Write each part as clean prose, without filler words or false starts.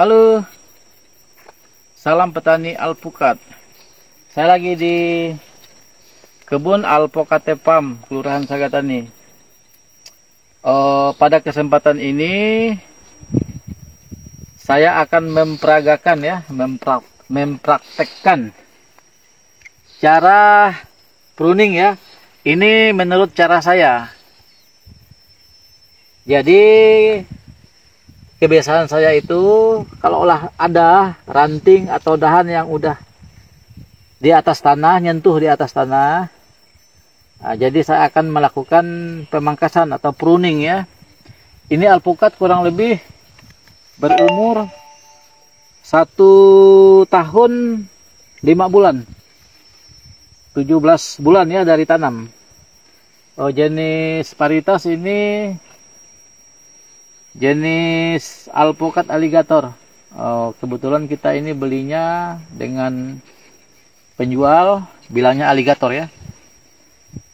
Halo, salam petani alpukat. Saya lagi di kebun Alpukat Farm, Kelurahan Sagatani. Pada kesempatan ini saya akan mempraktekkan cara pruning ya. Ini menurut cara saya. Jadi kebiasaan saya itu kalau ada ranting atau dahan yang udah di atas tanah, nyentuh di atas tanah, nah, jadi saya akan melakukan pemangkasan atau pruning ya. Ini alpukat kurang lebih berumur 1 tahun 5 bulan, 17 bulan ya dari tanam. Jenis varietas ini jenis alpukat alligator. Kebetulan kita ini belinya dengan penjual bilangnya alligator ya.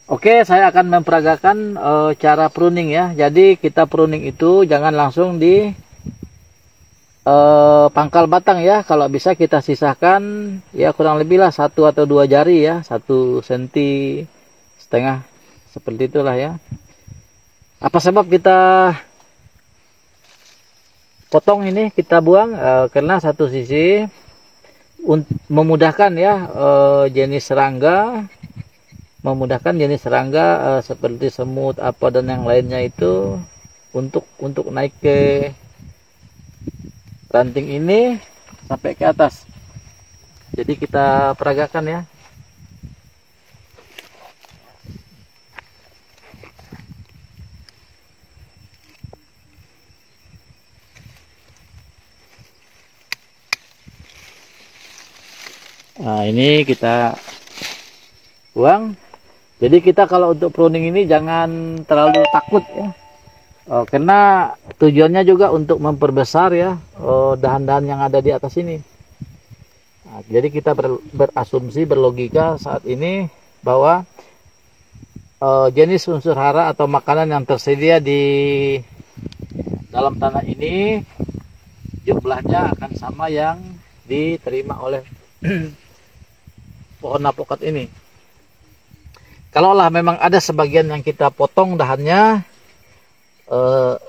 Oke, saya akan memperagakan cara pruning ya. Jadi kita pruning itu jangan langsung di pangkal batang ya. Kalau bisa kita sisahkan ya kurang lebih lah 1 atau 2 jari ya, 1,5 cm seperti itulah ya. Apa sebab kita potong ini, kita buang karena satu sisi memudahkan ya jenis serangga, seperti semut apa dan yang lainnya itu untuk naik ke ranting ini sampai ke atas. Jadi kita peragakan ya. Nah, ini kita buang. Jadi kita kalau untuk pruning ini jangan terlalu takut ya. Karena tujuannya juga untuk memperbesar ya dahan-dahan yang ada di atas ini. Nah, jadi kita berasumsi, berlogika saat ini bahwa jenis unsur hara atau makanan yang tersedia di dalam tanah ini jumlahnya akan sama yang diterima oleh pohon alpukat ini. Kalaulah memang ada sebagian yang kita potong dahannya,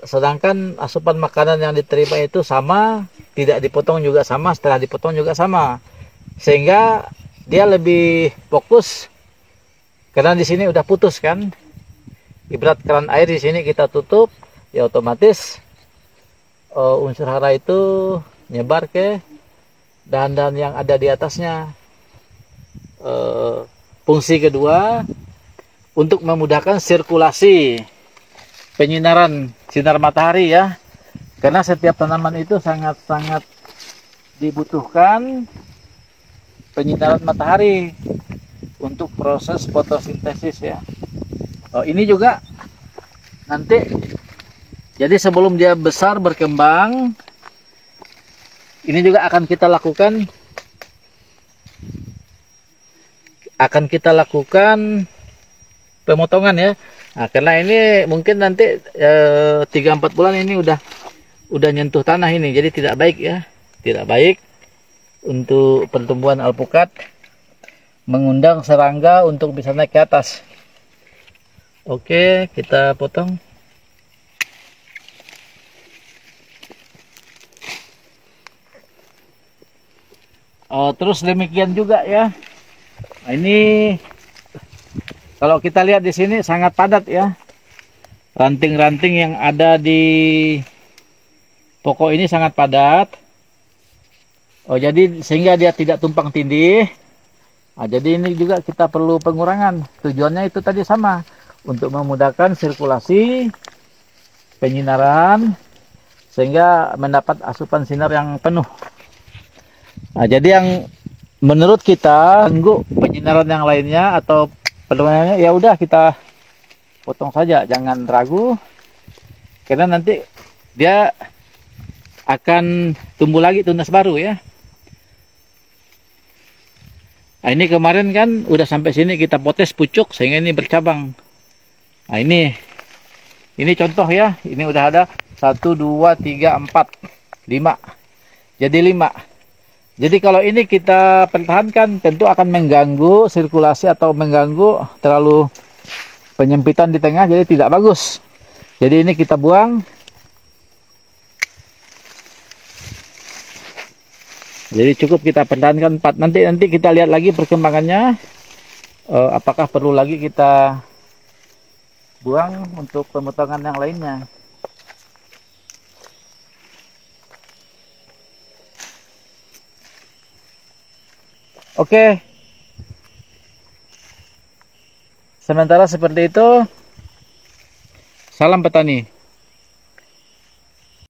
sedangkan asupan makanan yang diterima itu sama, tidak dipotong juga sama, setelah dipotong juga sama, sehingga dia lebih fokus. Karena di sini udah putus kan, ibarat keran air di sini kita tutup, ya otomatis unsur hara itu nyebar ke dahan-dahan yang ada di atasnya. Fungsi kedua untuk memudahkan sirkulasi penyinaran sinar matahari ya, karena setiap tanaman itu sangat-sangat dibutuhkan penyinaran matahari untuk proses fotosintesis ya. Ini juga nanti jadi sebelum dia besar berkembang, ini juga akan kita lakukan pemotongan ya. Nah, karena ini mungkin nanti 3-4 bulan ini udah nyentuh tanah ini, jadi tidak baik ya, tidak baik untuk pertumbuhan alpukat, mengundang serangga untuk bisa naik ke atas. Oke, kita potong. Terus demikian juga ya. Nah, ini kalau kita lihat di sini sangat padat ya, ranting-ranting yang ada di pokok ini sangat padat. Jadi sehingga dia tidak tumpang tindih. Nah, jadi ini juga kita perlu pengurangan. Tujuannya itu tadi sama, untuk memudahkan sirkulasi penyinaran sehingga mendapat asupan sinar yang penuh. Nah, jadi yang menurut kita ganggu penyinaran yang lainnya atau penurunan, ya udah kita potong saja, jangan ragu, karena nanti dia akan tumbuh lagi tunas baru ya. Nah, ini kemarin kan udah sampai sini kita potes pucuk sehingga ini bercabang. Nah, ini contoh ya, ini udah ada 1, 2, 3, 4, 5. jadi 5. Jadi kalau ini kita pertahankan tentu akan mengganggu sirkulasi atau mengganggu terlalu penyempitan di tengah, jadi tidak bagus. Jadi ini kita buang. Jadi cukup kita pertahankan 4. Nanti kita lihat lagi perkembangannya. Apakah perlu lagi kita buang untuk pemotongan yang lainnya. Oke. Sementara seperti itu. Salam petani.